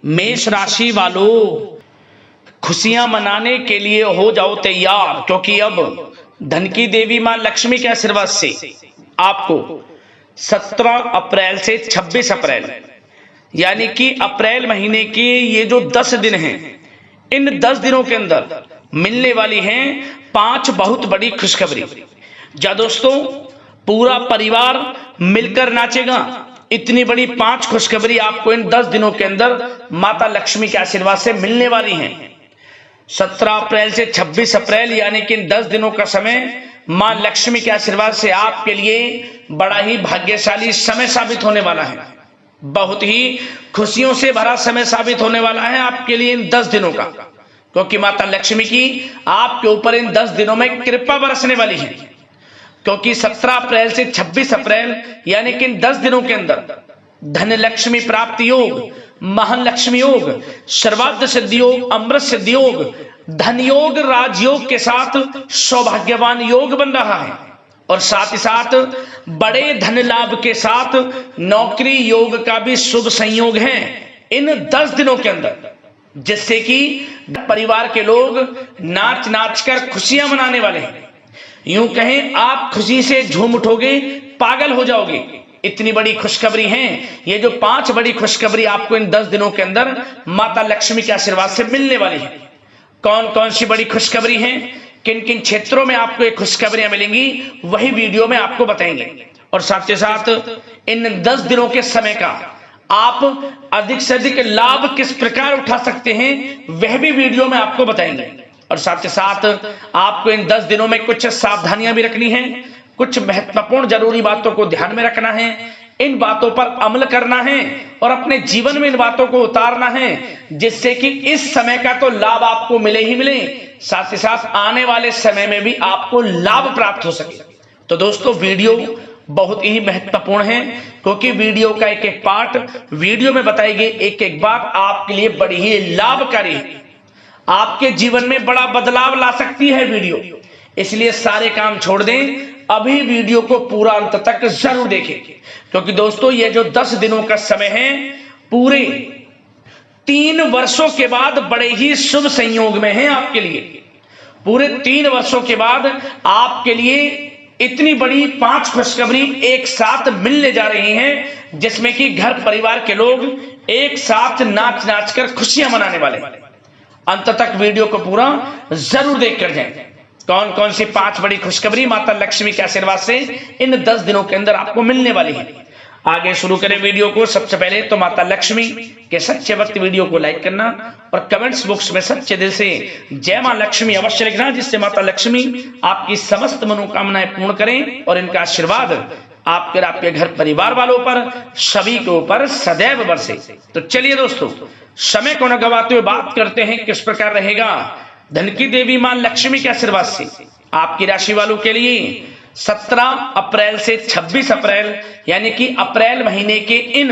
मेष राशि वालों, खुशियां मनाने के लिए हो जाओ तैयार, क्योंकि अब धन की देवी मां लक्ष्मी के आशीर्वाद से आपको 17 अप्रैल से 26 अप्रैल यानी कि अप्रैल महीने के ये जो 10 दिन हैं, इन 10 दिनों के अंदर मिलने वाली हैं 5 बहुत बड़ी खुशखबरी। जा दोस्तों, पूरा परिवार मिलकर नाचेगा। इतनी बड़ी 5 खुशखबरी आपको इन 10 दिनों के अंदर माता लक्ष्मी के आशीर्वाद से मिलने वाली हैं। 17 अप्रैल से 26 अप्रैल यानी कि इन 10 दिनों का समय मां लक्ष्मी के आशीर्वाद से आपके लिए बड़ा ही भाग्यशाली समय साबित होने वाला है। बहुत ही खुशियों से भरा समय साबित होने वाला है आपके लिए इन 10 दिनों का, क्योंकि माता लक्ष्मी की आपके ऊपर इन 10 दिनों में कृपा बरसने वाली है। क्योंकि 17 अप्रैल से 26 अप्रैल यानी कि इन 10 दिनों के अंदर धन लक्ष्मी प्राप्ति योग, महान लक्ष्मी योग, सर्वार्थ सिद्धि योग, अमृत सिद्धि योग, धन योग, राजयोग के साथ सौभाग्यवान योग बन रहा है। और साथ ही साथ बड़े धन लाभ के साथ नौकरी योग का भी शुभ संयोग है इन 10 दिनों के अंदर, जिससे कि परिवार के लोग नाच नाच कर खुशियां मनाने वाले हैं। यूं कहें, आप खुशी से झूम उठोगे, पागल हो जाओगे। इतनी बड़ी खुशखबरी है ये जो 5 बड़ी खुशखबरी आपको इन 10 दिनों के अंदर माता लक्ष्मी के आशीर्वाद से मिलने वाली है। कौन कौन सी बड़ी खुशखबरी हैं, किन किन क्षेत्रों में आपको ये खुशखबरियां मिलेंगी, वही वीडियो में आपको बताएंगे। और साथ ही साथ इन 10 दिनों के समय का आप अधिक से अधिक लाभ किस प्रकार उठा सकते हैं, वह भी वीडियो में आपको बताएंगे। और साथ ही साथ आपको इन 10 दिनों में कुछ सावधानियां भी रखनी है, कुछ महत्वपूर्ण जरूरी बातों को ध्यान में रखना है, इन बातों पर अमल करना है और अपने जीवन में इन बातों को उतारना है, जिससे कि इस समय का तो लाभ आपको मिले ही मिले, साथ ही साथ आने वाले समय में भी आपको लाभ प्राप्त हो सके। तो दोस्तों, वीडियो बहुत ही महत्वपूर्ण है, क्योंकि वीडियो का एक एक पार्ट, वीडियो में बताई गई एक एक बात आपके लिए बड़ी ही लाभकारी है, आपके जीवन में बड़ा बदलाव ला सकती है वीडियो। इसलिए सारे काम छोड़ दें, अभी वीडियो को पूरा अंत तक जरूर देखें, क्योंकि दोस्तों ये जो 10 दिनों का समय है, पूरे 3 वर्षों के बाद बड़े ही शुभ संयोग में है आपके लिए। पूरे 3 वर्षों के बाद आपके लिए इतनी बड़ी 5 खुशखबरी एक साथ मिलने जा रही हैं, जिसमें कि घर परिवार के लोग एक साथ नाच नाच कर खुशियां मनाने वाले। अंत तक वीडियो को पूरा जरूर देख कर जाएं। कौन कौन सी 5 बड़ी खुशखबरी माता लक्ष्मी के आशीर्वाद से इन 10 दिनों के अंदर आपको मिलने वाली है। आगे शुरू करें वीडियो को। सबसे पहले तो माता लक्ष्मी के सच्चे भक्त वीडियो को लाइक करना और कमेंट्स बॉक्स में सच्चे दिल से जय मां लक्ष्मी अवश्य लिखना, जिससे माता लक्ष्मी आपकी समस्त मनोकामनाएं पूर्ण करें और इनका आशीर्वाद आपके घर परिवार वालों पर, सभी के ऊपर सदैव बरसे। तो चलिए दोस्तों, समय को न गवाते हुए बात करते हैं किस प्रकार रहेगा धन की देवी मां लक्ष्मी के आशीर्वाद से आपकी राशि वालों के लिए 17 अप्रैल से 26 अप्रैल यानी कि अप्रैल महीने के इन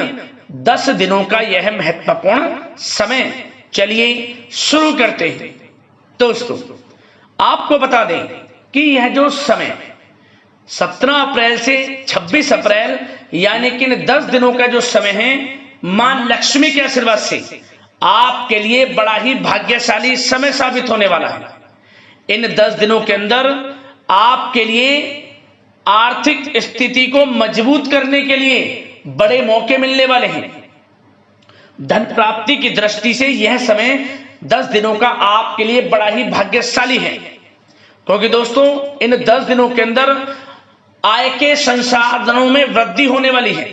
10 दिनों का यह महत्वपूर्ण समय। चलिए शुरू करते हैं। दोस्तों, आपको बता दें कि यह जो समय 17 अप्रैल से 26 अप्रैल यानी कि इन 10 दिनों का जो समय है, मां लक्ष्मी के आशीर्वाद से आपके लिए बड़ा ही भाग्यशाली समय साबित होने वाला है। इन 10 दिनों के अंदर आपके लिए आर्थिक स्थिति को मजबूत करने के लिए बड़े मौके मिलने वाले हैं। धन प्राप्ति की दृष्टि से यह समय 10 दिनों का आपके लिए बड़ा ही भाग्यशाली है, क्योंकि दोस्तों इन 10 दिनों के अंदर आय के संसाधनों में वृद्धि होने वाली है।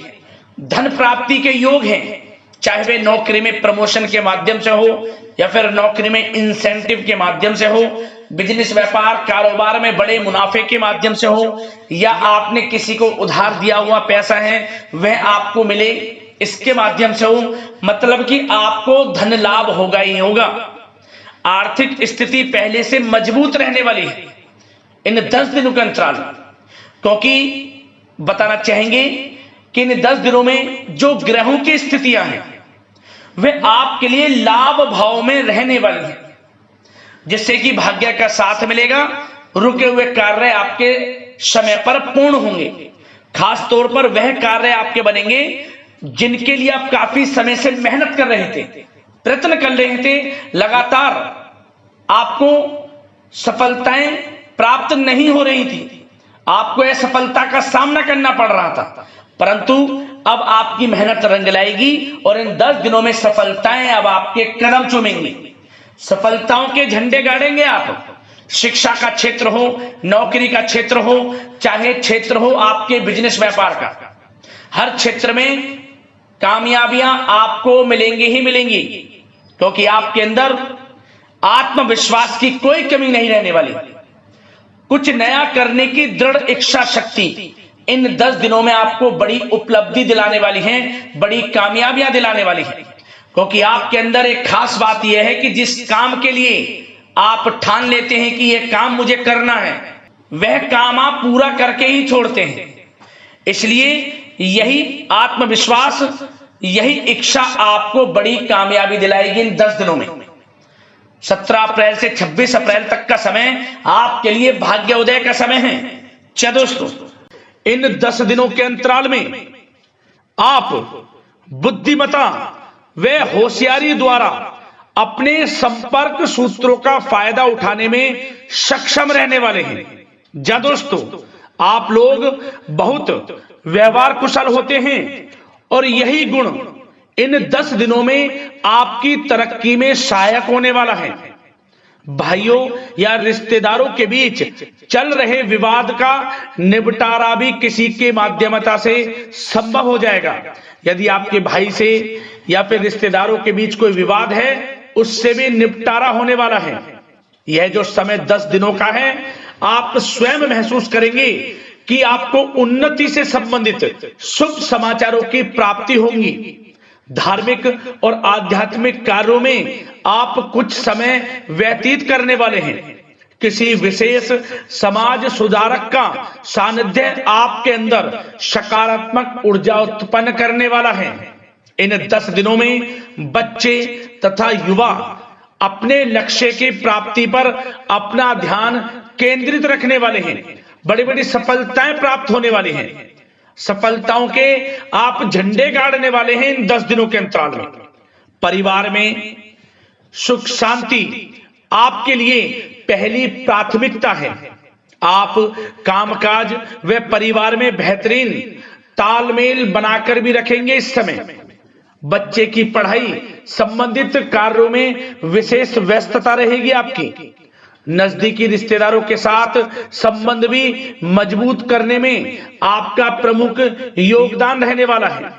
धन प्राप्ति के योग हैं, चाहे वे नौकरी में प्रमोशन के माध्यम से हो या फिर नौकरी में इंसेंटिव के माध्यम से हो, बिजनेस व्यापार कारोबार में बड़े मुनाफे के माध्यम से हो, या आपने किसी को उधार दिया हुआ पैसा है वह आपको मिले इसके माध्यम से हो, मतलब कि आपको धन लाभ होगा ही होगा। आर्थिक स्थिति पहले से मजबूत रहने वाली है इन 10 दिनों के अंतराल, क्योंकि बताना चाहेंगे कि इन 10 दिनों में जो ग्रहों की स्थितियां हैं वे आपके लिए लाभ भाव में रहने वाली हैं, जिससे कि भाग्य का साथ मिलेगा। रुके हुए कार्य आपके समय पर पूर्ण होंगे। खास तौर पर वह कार्य आपके बनेंगे जिनके लिए आप काफी समय से मेहनत कर रहे थे, प्रयत्न कर रहे थे, लगातार आपको सफलताएं प्राप्त नहीं हो रही थी, आपको असफलता का सामना करना पड़ रहा था, परंतु अब आपकी मेहनत रंग लाएगी और इन 10 दिनों में सफलताएं अब आपके कदम चूमेंगी, सफलताओं के झंडे गाड़ेंगे आप। शिक्षा का क्षेत्र हो, नौकरी का क्षेत्र हो, चाहे क्षेत्र हो आपके बिजनेस व्यापार का, हर क्षेत्र में कामयाबियां आपको मिलेंगी ही मिलेंगी, क्योंकि आपके अंदर आत्मविश्वास की कोई कमी नहीं रहने वाली। कुछ नया करने की दृढ़ इच्छा शक्ति इन 10 दिनों में आपको बड़ी उपलब्धि दिलाने वाली है, बड़ी कामयाबियां दिलाने वाली है, क्योंकि आपके अंदर एक खास बात यह है कि जिस काम के लिए आप ठान लेते हैं कि यह काम मुझे करना है, वह काम आप पूरा करके ही छोड़ते हैं। इसलिए यही आत्मविश्वास, यही इच्छा आपको बड़ी कामयाबी दिलाएगी इन 10 दिनों में। 17 अप्रैल से 26 अप्रैल तक का समय आपके लिए भाग्योदय का समय है। चलो दोस्तों, इन 10 दिनों के अंतराल में आप बुद्धिमता व होशियारी द्वारा अपने संपर्क सूत्रों का फायदा उठाने में सक्षम रहने वाले हैं। जा दोस्तों, आप लोग बहुत व्यवहार कुशल होते हैं और यही गुण इन 10 दिनों में आपकी तरक्की में सहायक होने वाला है। भाइयों या रिश्तेदारों के बीच चल रहे विवाद का निपटारा भी किसी के माध्यमता से संभव हो जाएगा। यदि आपके भाई से या फिर रिश्तेदारों के बीच कोई विवाद है, उससे भी निपटारा होने वाला है। यह जो समय 10 दिनों का है, आप स्वयं महसूस करेंगे कि आपको उन्नति से संबंधित शुभ समाचारों की प्राप्ति होगी। धार्मिक और आध्यात्मिक कार्यों में आप कुछ समय व्यतीत करने वाले हैं। किसी विशेष समाज सुधारक का सानिध्य आपके अंदर सकारात्मक ऊर्जा उत्पन्न करने वाला है। इन 10 दिनों में बच्चे तथा युवा अपने लक्ष्य की प्राप्ति पर अपना ध्यान केंद्रित रखने वाले हैं। बड़ी बड़ी सफलताएं प्राप्त होने वाली हैं। सफलताओं के आप झंडे गाड़ने वाले हैं इन 10 दिनों के अंतराल में। परिवार में सुख शांति आपके लिए पहली प्राथमिकता है। आप कामकाज व परिवार में बेहतरीन तालमेल बनाकर भी रखेंगे। इस समय बच्चे की पढ़ाई संबंधित कार्यों में विशेष व्यस्तता रहेगी आपकी। नजदीकी रिश्तेदारों के साथ संबंध भी मजबूत करने में आपका प्रमुख योगदान रहने वाला है।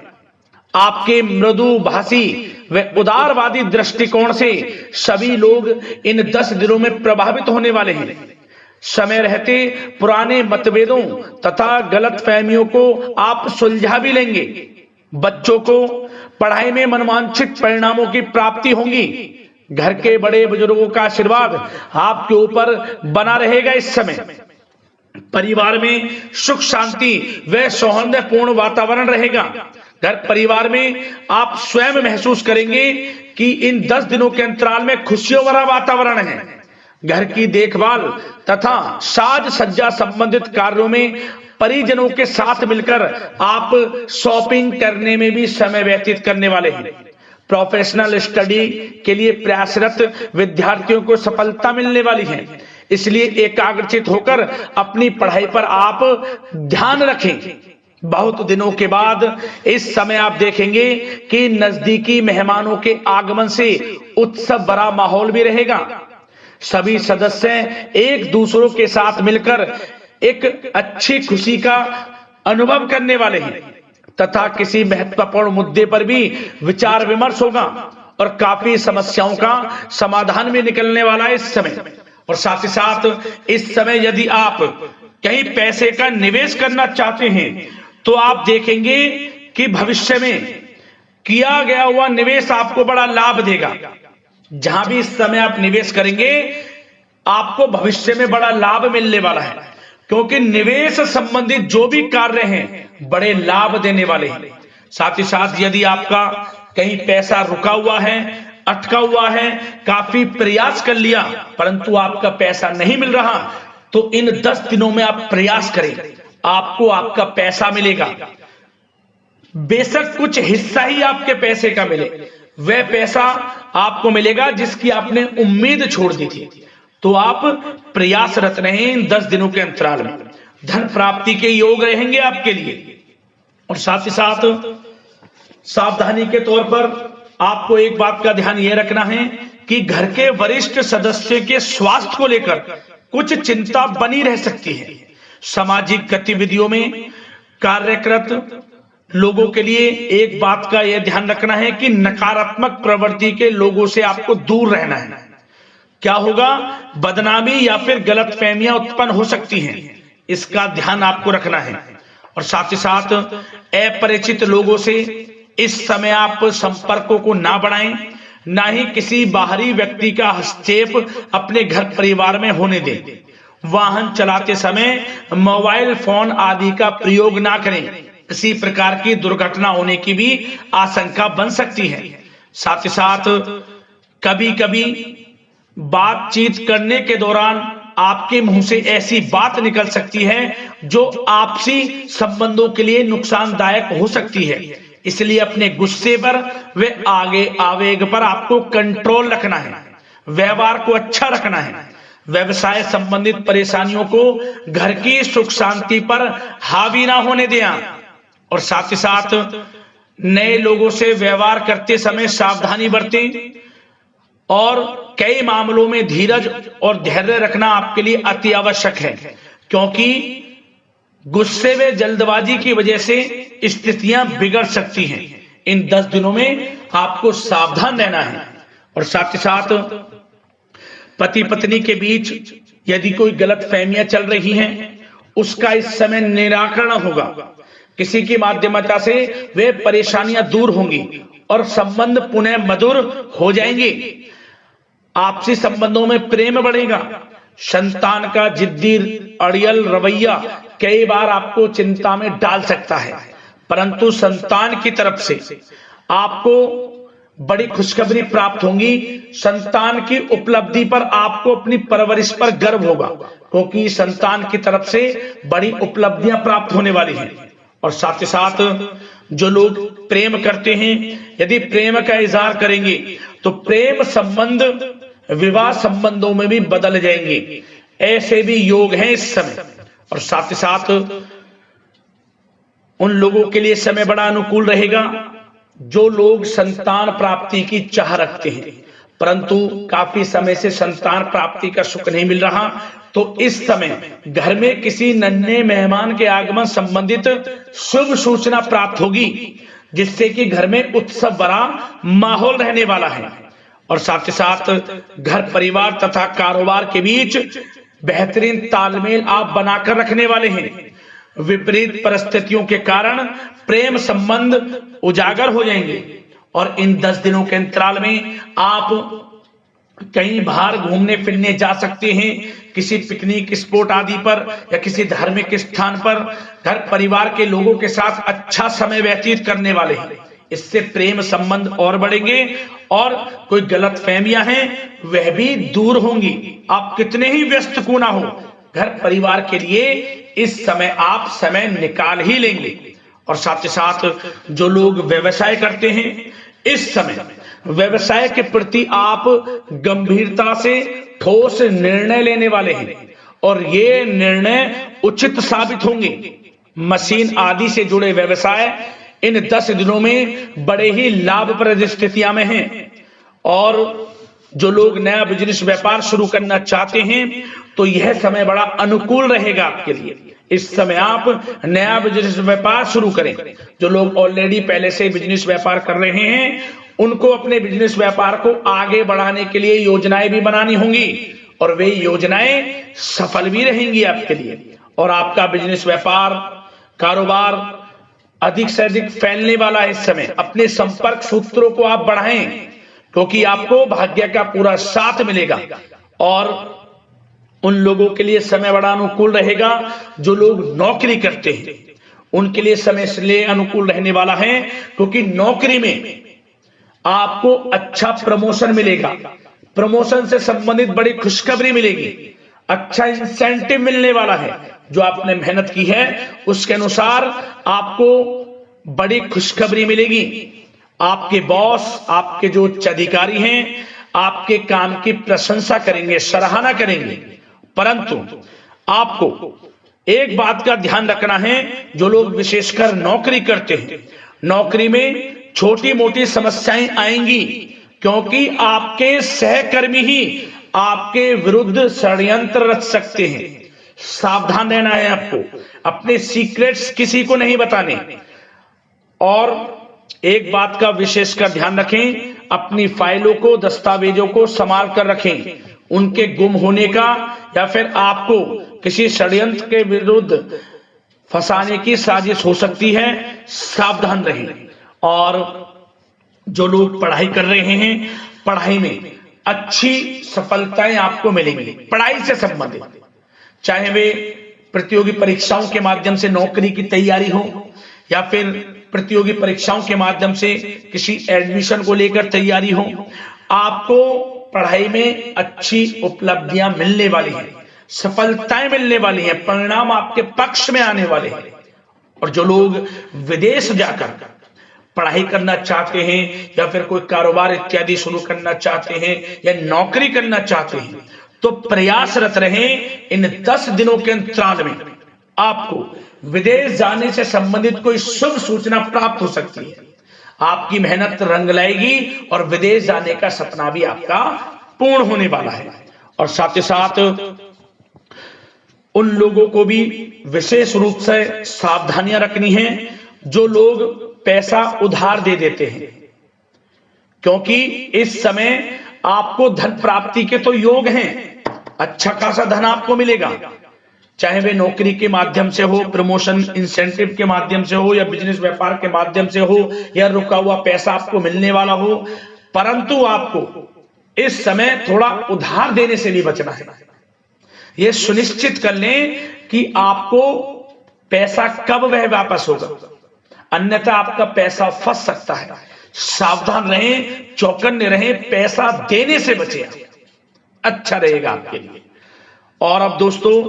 आपके मृदु भाषी व उदारवादी दृष्टिकोण से सभी लोग इन 10 दिनों में प्रभावित होने वाले हैं। समय रहते पुराने मतभेदों तथा गलतफहमियों को आप सुलझा भी लेंगे। बच्चों को पढ़ाई में मनवांछित परिणामों की प्राप्ति होगी। घर के बड़े बुजुर्गों का आशीर्वाद आपके ऊपर बना रहेगा। इस समय परिवार में सुख शांति व सौहार्दपूर्ण वातावरण रहेगा। घर परिवार में आप स्वयं महसूस करेंगे कि इन 10 दिनों के अंतराल में खुशियों भरा वातावरण है। घर की देखभाल तथा साज सज्जा संबंधित कार्यों में परिजनों के साथ मिलकर आप शॉपिंग करने में भी समय व्यतीत करने वाले हैं। प्रोफेशनल स्टडी के लिए प्रयासरत विद्यार्थियों को सफलता मिलने वाली है। इसलिए एकाग्रचित होकर अपनी पढ़ाई पर आप ध्यान रखें। बहुत दिनों के बाद इस समय आप देखेंगे कि नजदीकी मेहमानों के आगमन से उत्सव भरा माहौल भी रहेगा। सभी सदस्य एक दूसरों के साथ मिलकर एक अच्छी खुशी का अनुभव करने वाले हैं तथा किसी महत्वपूर्ण मुद्दे पर भी विचार विमर्श होगा और काफी समस्याओं का समाधान भी निकलने वाला है इस समय। और साथ ही साथ इस समय यदि आप कहीं पैसे का निवेश करना चाहते हैं तो आप देखेंगे कि भविष्य में किया गया हुआ निवेश आपको बड़ा लाभ देगा। जहां भी इस समय आप निवेश करेंगे आपको भविष्य में बड़ा लाभ मिलने वाला है, क्योंकि निवेश संबंधित जो भी कार्य हैं बड़े लाभ देने वाले हैं। साथ ही साथ यदि आपका कहीं पैसा रुका हुआ है, अटका हुआ है, काफी प्रयास कर लिया परंतु आपका पैसा नहीं मिल रहा, तो इन 10 दिनों में आप प्रयास करें, आपको आपका पैसा मिलेगा। बेशक कुछ हिस्सा ही आपके पैसे का मिले, वह पैसा आपको मिलेगा जिसकी आपने उम्मीद छोड़ दी थी। तो आप प्रयासरत रहें इन 10 दिनों के अंतराल में, धन प्राप्ति के योग रहेंगे आपके लिए। और साथ ही साथ सावधानी के तौर पर आपको एक बात का ध्यान यह रखना है कि घर के वरिष्ठ सदस्य के स्वास्थ्य को लेकर कुछ चिंता बनी रह सकती है। सामाजिक गतिविधियों में कार्यरत लोगों के लिए एक बात का यह ध्यान रखना है कि नकारात्मक प्रवृत्ति के लोगों से आपको दूर रहना है। क्या होगा, बदनामी या फिर गलतफहमियां उत्पन्न हो सकती हैं, इसका ध्यान आपको रखना है। और साथ ही साथ अपरिचित लोगों से इस समय आप संपर्कों को ना बढ़ाएं, ना ही किसी बाहरी व्यक्ति का हस्तक्षेप अपने घर परिवार में होने दें। वाहन चलाते समय मोबाइल फोन आदि का प्रयोग ना करें, किसी प्रकार की दुर्घटना होने की भी आशंका बन सकती है। साथ ही साथ कभी कभी बातचीत करने के दौरान आपके मुंह से ऐसी बात निकल सकती है जो आपसी संबंधों के लिए नुकसानदायक हो सकती है। इसलिए अपने गुस्से पर व आगे आवेग पर आपको कंट्रोल रखना है, व्यवहार को अच्छा रखना है। व्यवसाय संबंधित परेशानियों को घर की सुख शांति पर हावी ना होने दें। और साथ ही साथ नए लोगों से व्यवहार करते समय सावधानी बरतें और कई मामलों में धीरज और धैर्य रखना आपके लिए अति आवश्यक है, क्योंकि गुस्से व जल्दबाजी की वजह से स्थितियां बिगड़ सकती हैं। इन 10 दिनों में आपको सावधान रहना है। और साथ ही साथ पति पत्नी के बीच यदि कोई गलतफहमियां चल रही हैं, उसका इस समय निराकरण होगा। किसी की माध्यमता से वे परेशानियां दूर होंगी और संबंध पुनः मधुर हो जाएंगे। आपसी संबंधों में प्रेम बढ़ेगा। संतान का जिद्दी अड़ियल रवैया कई बार आपको चिंता में डाल सकता है, परंतु संतान की तरफ से आपको बड़ी खुशखबरी प्राप्त होगी। संतान की उपलब्धि पर आपको अपनी परवरिश पर गर्व होगा, क्योंकि संतान की तरफ से बड़ी उपलब्धियां प्राप्त होने वाली हैं। और साथ ही साथ जो लोग प्रेम करते हैं, यदि प्रेम का इजहार करेंगे तो प्रेम संबंध विवाह संबंधों में भी बदल जाएंगे। ऐसे भी योग हैं इस समय। और साथ ही साथ उन लोगों के लिए समय बड़ा अनुकूल रहेगा जो लोग संतान प्राप्ति की चाह रखते हैं, परंतु काफी समय से संतान प्राप्ति का सुख नहीं मिल रहा। तो इस समय घर में किसी नन्हे मेहमान के आगमन संबंधित शुभ सूचना प्राप्त होगी, जिससे कि घर में उत्सव भरा माहौल रहने वाला है। और साथ ही साथ घर परिवार तथा कारोबार के बीच बेहतरीन तालमेल आप बनाकर रखने वाले हैं। विपरीत परिस्थितियों के कारण प्रेम संबंध उजागर हो जाएंगे। और इन 10 दिनों के अंतराल में आप कहीं बाहर घूमने फिरने जा सकते हैं, किसी पिकनिक स्पॉट आदि पर या किसी धार्मिक स्थान पर घर परिवार के लोगों के साथ अच्छा समय व्यतीत करने वाले हैं। इससे प्रेम संबंध और बढ़ेंगे और कोई गलतफहमियां हैं वह भी दूर होंगी। आप कितने ही व्यस्त क्यों ना हो, घर परिवार के लिए इस समय आप समय निकाल ही लेंगे। और साथ ही साथ जो लोग व्यवसाय करते हैं, इस समय व्यवसाय के प्रति आप गंभीरता से ठोस निर्णय लेने वाले हैं और ये निर्णय उचित साबित होंगे। मशीन आदि से जुड़े व्यवसाय इन 10 दिनों में बड़े ही लाभप्रद स्थितियां में हैं। और जो लोग नया बिजनेस व्यापार शुरू करना चाहते हैं तो यह समय बड़ा अनुकूल रहेगा आपके लिए। इस समय आप नया बिजनेस व्यापार शुरू करें। जो लोग ऑलरेडी पहले से बिजनेस व्यापार कर रहे हैं उनको अपने बिजनेस व्यापार को आगे बढ़ाने के लिए योजनाएं भी बनानी होंगी और वे योजनाएं सफल भी रहेंगी आपके लिए। और आपका बिजनेस व्यापार कारोबार अधिक से अधिक फैलने वाला है। इस समय अपने संपर्क सूत्रों को आप बढ़ाएं, क्योंकि आपको भाग्य का पूरा साथ मिलेगा। और उन लोगों के लिए समय बड़ा अनुकूल रहेगा जो लोग नौकरी करते हैं, उनके लिए समय इसलिए अनुकूल रहने वाला है क्योंकि नौकरी में आपको अच्छा प्रमोशन मिलेगा। प्रमोशन से संबंधित बड़ी खुशखबरी मिलेगी, अच्छा इंसेंटिव मिलने वाला है। जो आपने मेहनत की है उसके अनुसार आपको बड़ी खुशखबरी मिलेगी। आपके बॉस, आपके जो उच्च अधिकारी हैं, आपके काम की प्रशंसा करेंगे, सराहना करेंगे। परंतु आपको एक बात का ध्यान रखना है, जो लोग विशेषकर नौकरी करते हैं, नौकरी में छोटी मोटी समस्याएं आएंगी, क्योंकि आपके सहकर्मी ही आपके विरुद्ध षड्यंत्र रच सकते हैं। सावधान रहना है आपको, अपने सीक्रेट्स किसी को नहीं बताने। और एक बात का विशेषकर ध्यान रखें, अपनी फाइलों को, दस्तावेजों को संभाल कर रखें। उनके गुम होने का या फिर आपको किसी षड्यंत्र के विरुद्ध फंसाने की साजिश हो सकती है, सावधान रहें। और जो लोग पढ़ाई कर रहे हैं, पढ़ाई में अच्छी सफलताएं आपको मिलेंगी। पढ़ाई से संबंधित, चाहे वे प्रतियोगी परीक्षाओं के माध्यम से नौकरी की तैयारी हो, या फिर प्रतियोगी परीक्षाओं के माध्यम से किसी एडमिशन को लेकर तैयारी हो, आपको पढ़ाई में अच्छी उपलब्धियां मिलने वाली हैं, सफलताएं मिलने वाली हैं, परिणाम आपके पक्ष में आने वाले हैं। और जो लोग विदेश जाकर पढ़ाई करना चाहते हैं, या फिर कोई कारोबार इत्यादि शुरू करना चाहते हैं, या नौकरी करना चाहते हैं, तो प्रयासरत रहें। इन 10 दिनों के अंतराल में आपको विदेश जाने से संबंधित कोई शुभ सूचना प्राप्त हो सकती है। आपकी मेहनत रंग लाएगी और विदेश जाने का सपना भी आपका पूर्ण होने वाला है। और साथ ही साथ उन लोगों को भी विशेष रूप से सावधानियां रखनी है जो लोग पैसा उधार दे देते हैं, क्योंकि इस समय आपको धन प्राप्ति के तो योग हैं, अच्छा खासा धन आपको मिलेगा, चाहे वे नौकरी के माध्यम से हो, प्रमोशन इंसेंटिव के माध्यम से हो, या बिजनेस व्यापार के माध्यम से हो, या रुका हुआ पैसा आपको मिलने वाला हो। परंतु आपको इस समय थोड़ा उधार देने से भी बचना है। यह सुनिश्चित कर लें कि आपको पैसा कब वह वापस होगा, अन्यथा आपका पैसा फंस सकता है। सावधान रहें, चौकन्ने रहें, पैसा देने से बचें, अच्छा रहेगा आपके लिए। और अब दोस्तों,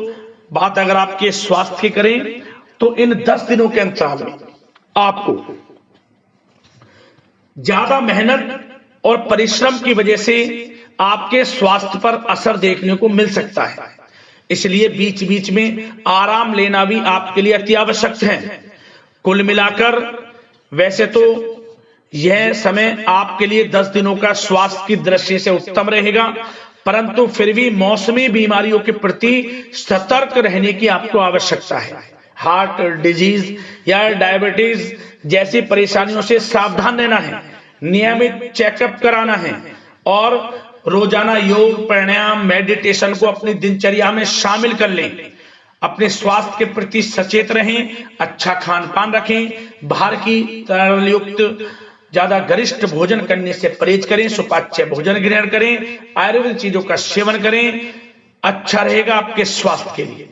बात अगर आपके स्वास्थ्य की करें, तो इन 10 दिनों के अंतराल में आपको ज्यादा मेहनत और परिश्रम की वजह से आपके स्वास्थ्य पर असर देखने को मिल सकता है। इसलिए बीच बीच में आराम लेना भी आपके लिए अति आवश्यक है। कुल मिलाकर वैसे तो यह समय आपके लिए 10 दिनों का स्वास्थ्य की दृष्टि से उत्तम रहेगा, परंतु फिर भी मौसमी बीमारियों के प्रति सतर्क रहने की आपको आवश्यकता है। हार्ट डिजीज या डायबिटीज जैसी परेशानियों से सावधान रहना है, नियमित चेकअप कराना है, और रोजाना योग, प्राणायाम, मेडिटेशन को अपनी दिनचर्या में शामिल कर लें। अपने स्वास्थ्य के प्रति सचेत रहें, अच्छा खान पान रखें, बाहर की तरल युक्त ज्यादा गरिष्ठ भोजन करने से परहेज करें, सुपाच्य भोजन ग्रहण करें, आयुर्वेदिक चीजों का सेवन करें, अच्छा रहेगा आपके स्वास्थ्य के लिए।